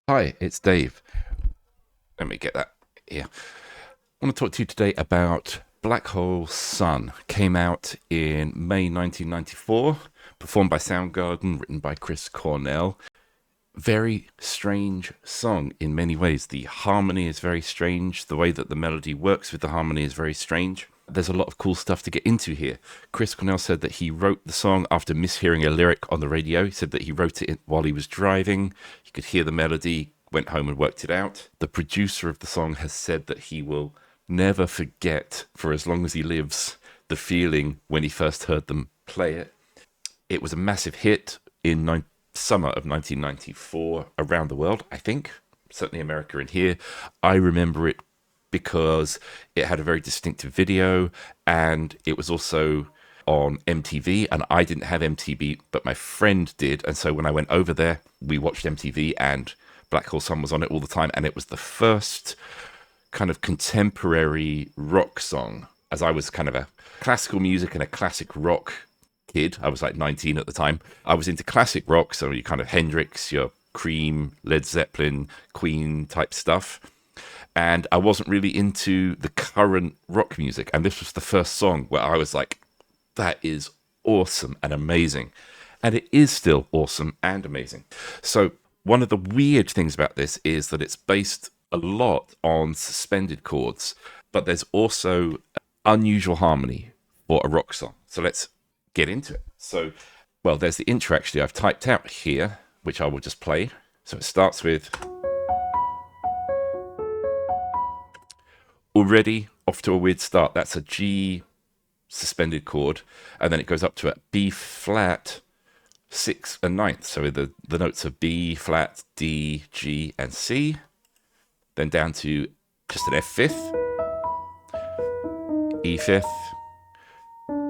Hi, it's Dave. Let me get that here. I want to talk to you today about Black Hole Sun. Came out in May 1994, performed by Soundgarden, written by Chris Cornell. Very strange song in many ways. The harmony is very strange. The way that the melody works with the harmony is very strange. There's a lot of cool stuff to get into here. Chris Cornell said that he wrote the song after mishearing a lyric on the radio. He said that he wrote it while he was driving. He could hear the melody, went home and worked it out. The producer of the song has said that he will never forget, for as long as he lives, the feeling when he first heard them play it. It was a massive hit in summer of 1994 around the world, I think. Certainly America and here. I remember it because it had a very distinctive video, and it was also on MTV, and I didn't have MTV, but my friend did. And so when I went over there, we watched MTV, and Black Hole Sun was on it all the time, and it was the first kind of contemporary rock song, as I was kind of a classical music and a classic rock kid. I was like 19 at the time. I was into classic rock, so you kind of Hendrix, your Cream, Led Zeppelin, Queen type stuff. And I wasn't really into the current rock music. And this was the first song where I was like, that is awesome and amazing. And it is still awesome and amazing. So one of the weird things about this is that it's based a lot on suspended chords, but there's also unusual harmony for a rock song. So let's get into it. So, well, there's the intro actually I've typed out here, which I will just play. So it starts with already off to a weird start. That's a G suspended chord, and then it goes up to a B flat, sixth and ninth. So the notes are B flat, D, G, and C. Then down to just an F fifth, E fifth,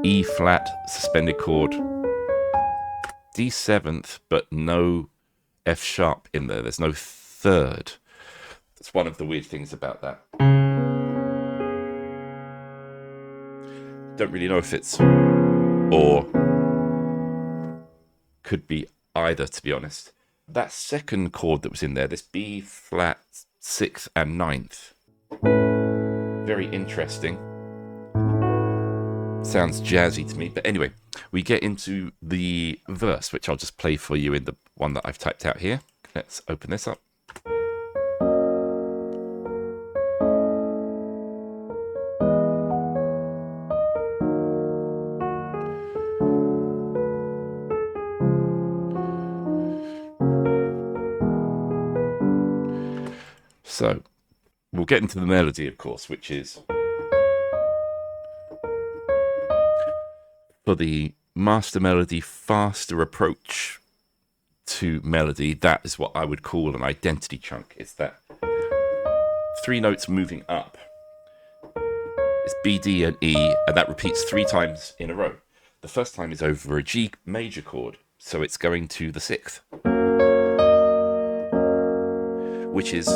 E flat suspended chord, D seventh, but no F sharp in there. There's no third. That's one of the weird things about that. Don't really know if it's or could be either, to be honest. That second chord that was in there, this B flat, sixth and ninth, very interesting. Sounds jazzy to me. But anyway, we get into the verse, which I'll just play for you in the one that I've typed out here. Let's open this up. So we'll get into the melody, of course, which is for the master melody, faster approach to melody. That is what I would call an identity chunk. It's that three notes moving up. It's B, D, and E, and that repeats three times in a row. The first time is over a G major chord, so it's going to the sixth, which is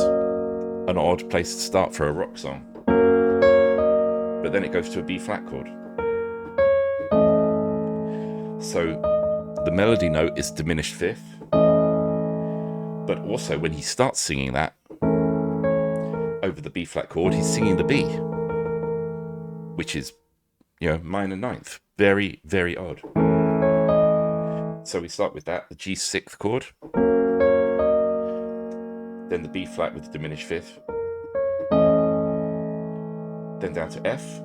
an odd place to start for a rock song. But then it goes to a B flat chord. So the melody note is diminished fifth, but also when he starts singing that over the B flat chord, he's singing the B, which is, minor ninth. Very, very odd. So we start with that, the G sixth chord, then the B flat with the diminished fifth, then down to F,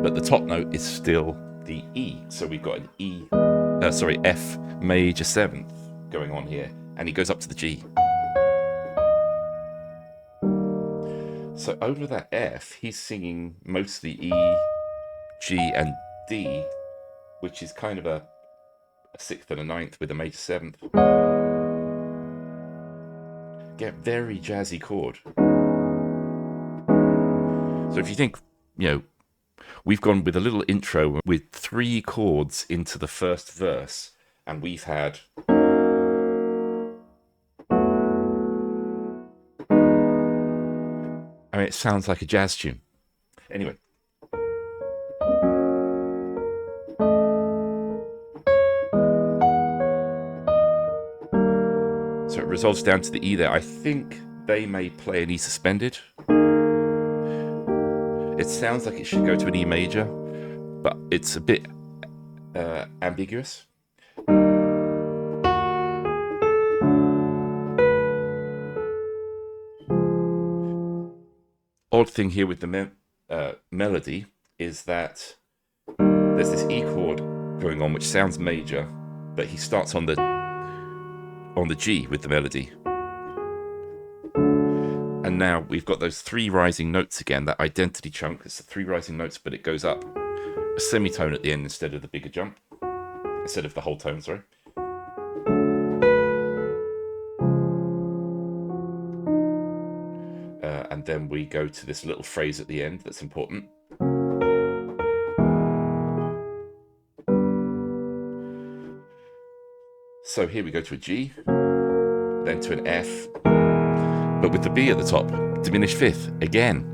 but the top note is still the E. So we've got an F major seventh going on here, and he goes up to the G. So over that F, he's singing mostly E, G, and D, which is kind of a sixth and a ninth with a major seventh. Get very jazzy chord. So if you think, we've gone with a little intro with three chords into the first verse, and we've had it sounds like a jazz tune. Anyway. So it resolves down to the E there. I think they may play an E suspended. It sounds like it should go to an E major, but it's a bit ambiguous. Odd thing here with the melody is that there's this E chord going on which sounds major, but he starts on the G with the melody. And now we've got those three rising notes again, that identity chunk. It's the three rising notes, but it goes up a semitone at the end instead of the bigger jump, instead of the whole tone, sorry. And then we go to this little phrase at the end that's important. So here we go to a G, then to an F, but with the B at the top, diminished fifth again.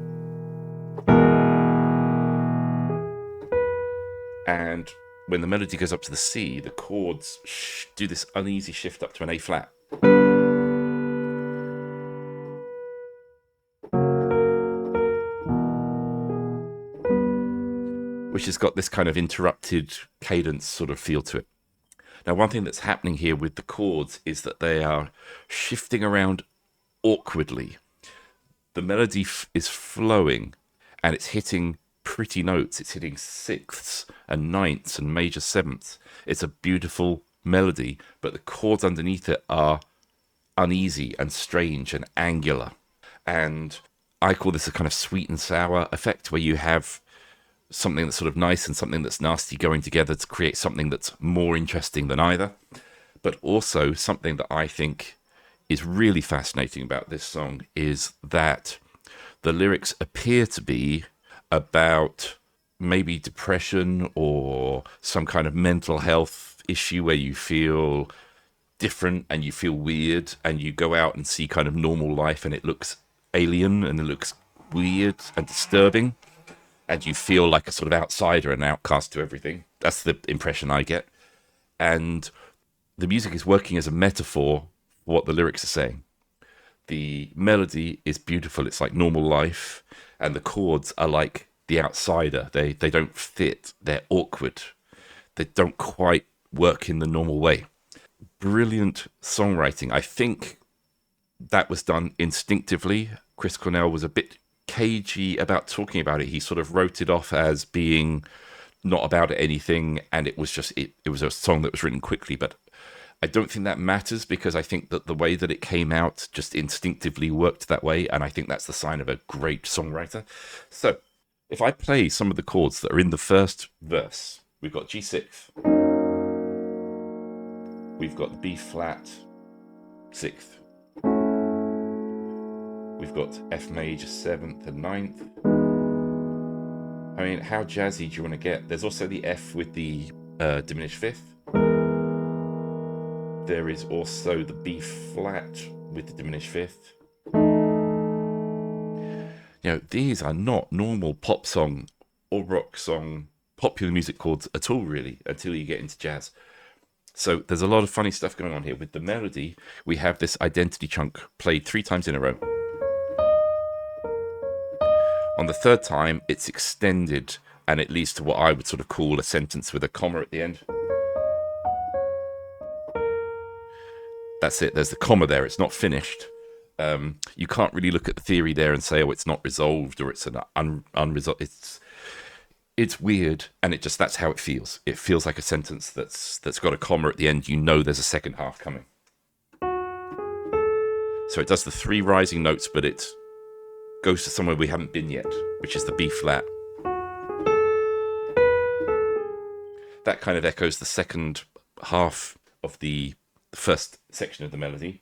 And when the melody goes up to the C, the chords do this uneasy shift up to an A flat. Which has got this kind of interrupted cadence sort of feel to it. Now, one thing that's happening here with the chords is that they are shifting around awkwardly. The melody is flowing and it's hitting pretty notes. It's hitting sixths and ninths and major sevenths. It's a beautiful melody, but the chords underneath it are uneasy and strange and angular. And I call this a kind of sweet and sour effect, where you have something that's sort of nice and something that's nasty going together to create something that's more interesting than either. But also something that I think is really fascinating about this song is that the lyrics appear to be about maybe depression or some kind of mental health issue where you feel different and you feel weird and you go out and see kind of normal life and it looks alien and it looks weird and disturbing. And you feel like a sort of outsider and outcast to everything. That's the impression I get. And the music is working as a metaphor for what the lyrics are saying. The melody is beautiful. It's like normal life. And the chords are like the outsider. They don't fit. They're awkward. They don't quite work in the normal way. Brilliant songwriting. I think that was done instinctively. Chris Cornell was a bit cagey about talking about it. He sort of wrote it off as being not about anything, and it was just it was a song that was written quickly. But I don't think that matters, because I think that the way that it came out just instinctively worked that way, and I think that's the sign of a great songwriter. So if I play some of the chords that are in the first verse, we've got G6, we've got the B flat 6th, we've got F major 7th and 9th. I mean, how jazzy do you want to get? There's also the F with the diminished 5th. There is also the B flat with the diminished 5th. You know, these are not normal pop song or rock song, popular music chords at all, really, until you get into jazz. So there's a lot of funny stuff going on here. With the melody, we have this identity chunk played 3 times in a row. On the third time, it's extended, and it leads to what I would sort of call a sentence with a comma at the end. That's it. There's the comma there. It's not finished. You can't really look at the theory there and say, oh, it's not resolved, or it's an unresolved. It's weird, and that's how it feels. It feels like a sentence that's got a comma at the end. You know there's a second half coming. So it does the 3 rising notes, but it goes to somewhere we haven't been yet, which is the B flat. That kind of echoes the second half of the first section of the melody.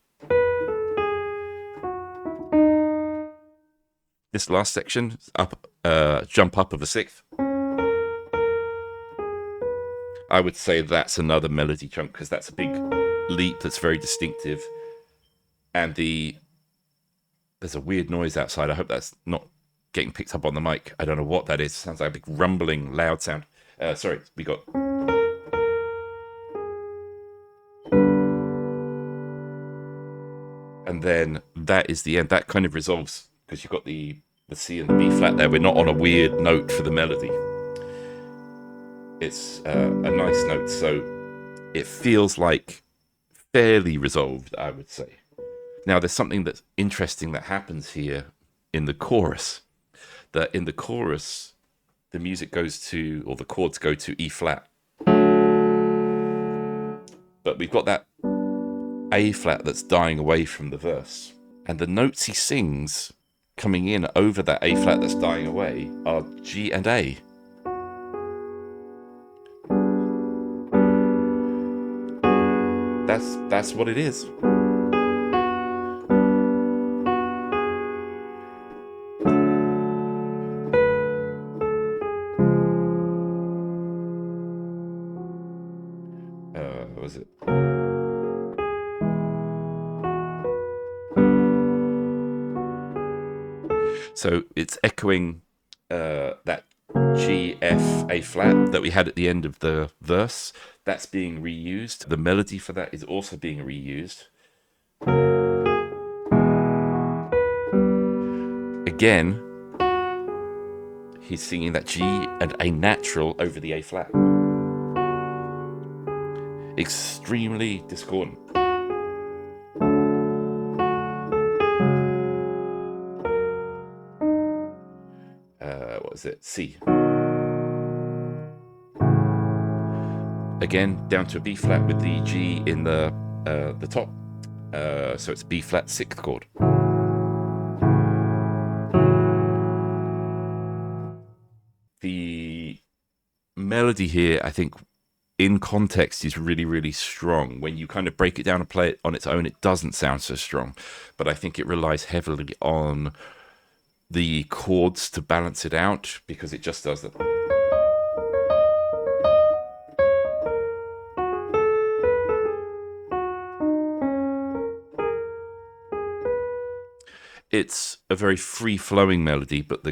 This last section, jump up of a 6th. I would say that's another melody chunk, because that's a big leap that's very distinctive. And there's a weird noise outside. I hope that's not getting picked up on the mic. I don't know what that is. It sounds like a big rumbling, loud sound. Sorry, we got... And then that is the end. That kind of resolves because you've got the C and the B flat there. We're not on a weird note for the melody. It's a nice note, so it feels like fairly resolved, I would say. Now, there's something that's interesting that happens here in the chorus. That in the chorus, the music goes to, or the chords go to E flat. But we've got that A flat that's dying away from the verse. And the notes he sings coming in over that A flat that's dying away are G and A. That's what it is. What was it? So it's echoing that G, F, A flat that we had at the end of the verse. That's being reused. The melody for that is also being reused. Again, he's singing that G and A natural over the A flat. Extremely discordant. What is it? C. Again, down to a B flat with the G in the top. So it's B flat sixth chord. The melody here, I think, in context is really, really strong. When you kind of break it down and play it on its own, it doesn't sound so strong. But I think it relies heavily on the chords to balance it out because it just does that. It's a very free-flowing melody, but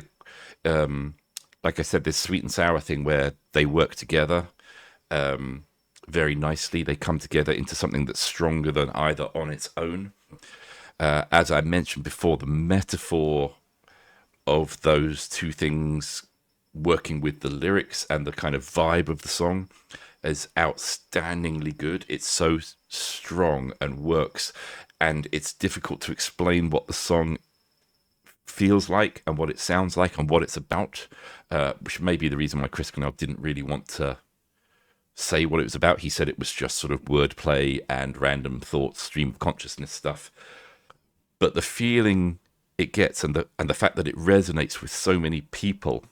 like I said, this sweet and sour thing where they work together very nicely. They come together into something that's stronger than either on its own. As I mentioned before, the metaphor of those two things working with the lyrics and the kind of vibe of the song is outstandingly good. It's so strong and works, and it's difficult to explain what the song feels like and what it sounds like and what it's about, which may be the reason why Chris Cornell didn't really want to say what it was about. He said it was just sort of wordplay and random thoughts, stream of consciousness stuff. But the feeling it gets and the fact that it resonates with so many people,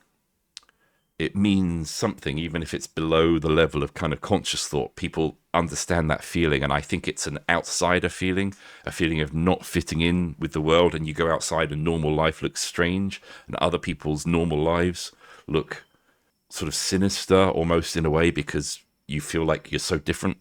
it means something, even if it's below the level of kind of conscious thought. People understand that feeling, and I think it's an outsider feeling, a feeling of not fitting in with the world, and you go outside and normal life looks strange, and other people's normal lives look sort of sinister almost in a way because you feel like you're so different.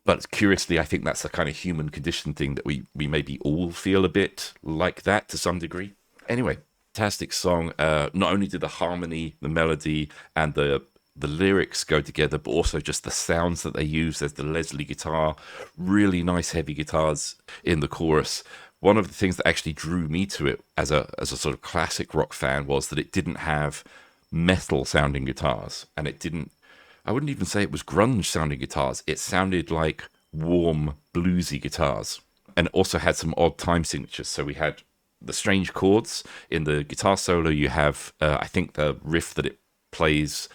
But curiously, I think that's a kind of human condition thing that we maybe all feel a bit like that to some degree. Anyway, fantastic song. Not only do the harmony, the melody, and the lyrics go together, but also just the sounds that they use. There's the Leslie guitar, really nice heavy guitars in the chorus. One of the things that actually drew me to it as a sort of classic rock fan was that it didn't have metal sounding guitars, and it didn't, I wouldn't even say it was grunge sounding guitars. It sounded like warm bluesy guitars, and it also had some odd time signatures. So we had the strange chords in the guitar solo. You have I think the riff that it plays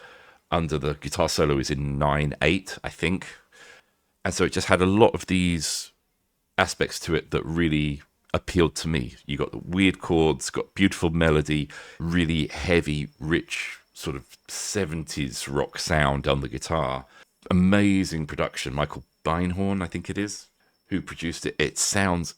under the guitar solo is in 9/8, I think. And so it just had a lot of these aspects to it that really appealed to me. You got the weird chords, got beautiful melody, really heavy, rich sort of 70s rock sound on the guitar. Amazing production. Michael Beinhorn, I think it is, who produced it. It sounds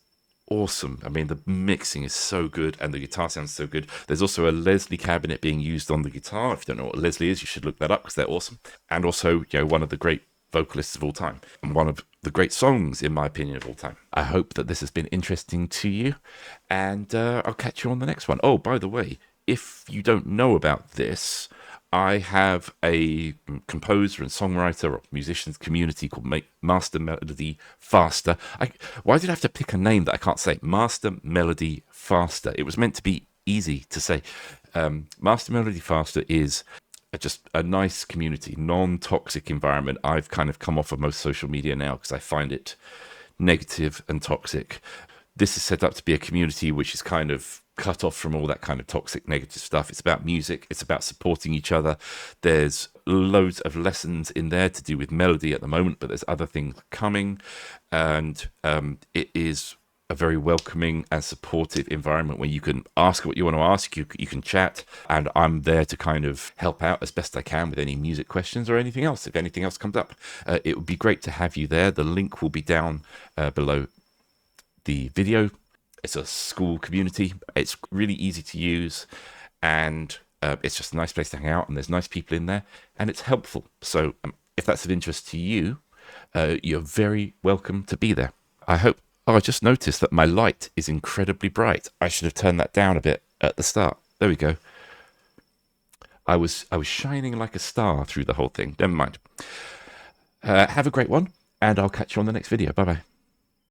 awesome. I mean, the mixing is so good and the guitar sounds so good. There's also a Leslie cabinet being used on the guitar. If you don't know what Leslie is, you should look that up because they're awesome. And also, one of the great vocalists of all time and one of the great songs, in my opinion, of all time. I hope that this has been interesting to you, and I'll catch you on the next one. Oh, by the way, if you don't know about this, I have a composer and songwriter or musicians community called Master Melody Faster. Why did I have to pick a name that I can't say? Master Melody Faster. It was meant to be easy to say. Master Melody Faster is just a nice community, non-toxic environment. I've kind of come off of most social media now because I find it negative and toxic. This is set up to be a community which is kind of cut off from all that kind of toxic negative stuff. It's about music, it's about supporting each other. There's loads of lessons in there to do with melody at the moment, but there's other things coming, and it is a very welcoming and supportive environment where you can ask what you want to ask, you can chat, and I'm there to kind of help out as best I can with any music questions or anything else, if anything else comes up. It would be great to have you there. The link will be down below the video. It's a school community. It's really easy to use, and it's just a nice place to hang out, and there's nice people in there, and it's helpful. So if that's of interest to you, you're very welcome to be there. I hope. Oh, I just noticed that my light is incredibly bright. I should have turned that down a bit at the start. There we go. I was shining like a star through the whole thing. Never mind. Have a great one, and I'll catch you on the next video. Bye-bye.